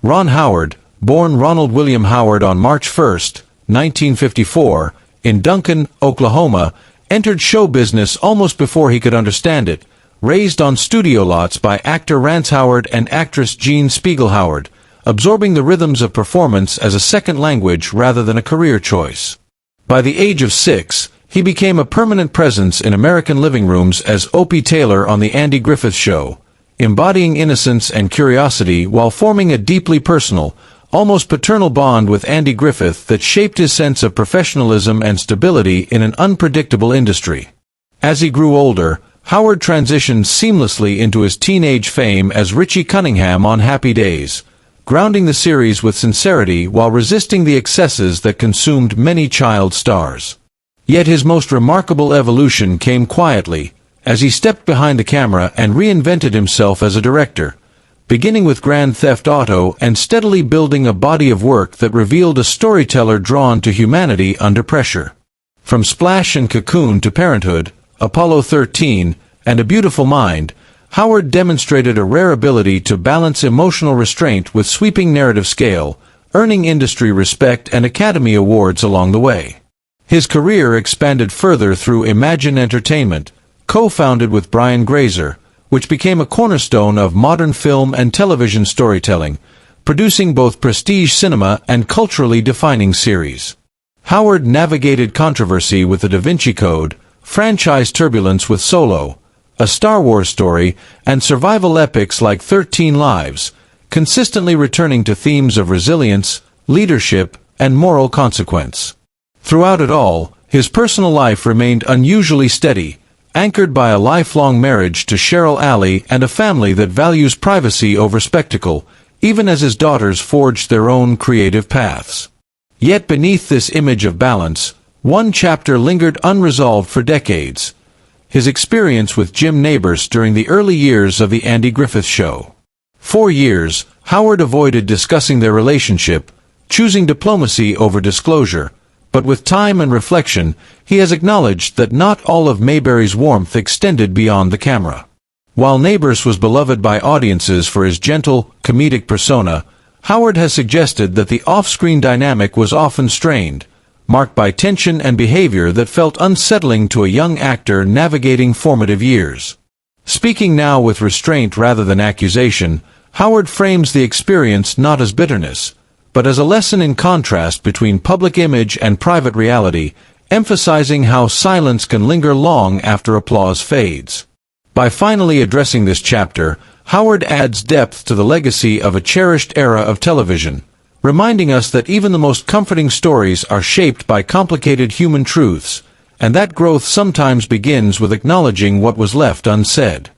Ron Howard, born Ronald William Howard on March 1, 1954, in Duncan, Oklahoma, entered show business almost before he could understand it, raised on studio lots by actor Rance Howard and actress Jean Spiegel Howard, absorbing the rhythms of performance as a second language rather than a career choice. By the age of 6, he became a permanent presence in American living rooms as Opie Taylor on The Andy Griffith Show, embodying innocence and curiosity while forming a deeply personal, almost paternal bond with Andy Griffith that shaped his sense of professionalism and stability in an unpredictable industry. As he grew older, Howard transitioned seamlessly into his teenage fame as Richie Cunningham on Happy Days, grounding the series with sincerity while resisting the excesses that consumed many child stars. Yet his most remarkable evolution came quietly, as he stepped behind the camera and reinvented himself as a director, beginning with Grand Theft Auto and steadily building a body of work that revealed a storyteller drawn to humanity under pressure. From Splash and Cocoon to Parenthood, Apollo 13, and A Beautiful Mind, Howard demonstrated a rare ability to balance emotional restraint with sweeping narrative scale, earning industry respect and Academy Awards along the way. His career expanded further through Imagine Entertainment, co-founded with Brian Grazer, which became a cornerstone of modern film and television storytelling, producing both prestige cinema and culturally defining series. Howard navigated controversy with The Da Vinci Code, franchise turbulence with Solo, a Star Wars story, and survival epics like 13 Lives, consistently returning to themes of resilience, leadership, and moral consequence. Throughout it all, his personal life remained unusually steady, anchored by a lifelong marriage to Cheryl Alley and a family that values privacy over spectacle, even as his daughters forged their own creative paths. Yet beneath this image of balance, one chapter lingered unresolved for decades: his experience with Jim Nabors during the early years of The Andy Griffith Show. For years, Howard avoided discussing their relationship, choosing diplomacy over disclosure, but with time and reflection, he has acknowledged that not all of Mayberry's warmth extended beyond the camera. While Nabors was beloved by audiences for his gentle, comedic persona, Howard has suggested that the off-screen dynamic was often strained, marked by tension and behavior that felt unsettling to a young actor navigating formative years. Speaking now with restraint rather than accusation, Howard frames the experience not as bitterness, but as a lesson in contrast between public image and private reality, emphasizing how silence can linger long after applause fades. By finally addressing this chapter, Howard adds depth to the legacy of a cherished era of television, reminding us that even the most comforting stories are shaped by complicated human truths, and that growth sometimes begins with acknowledging what was left unsaid.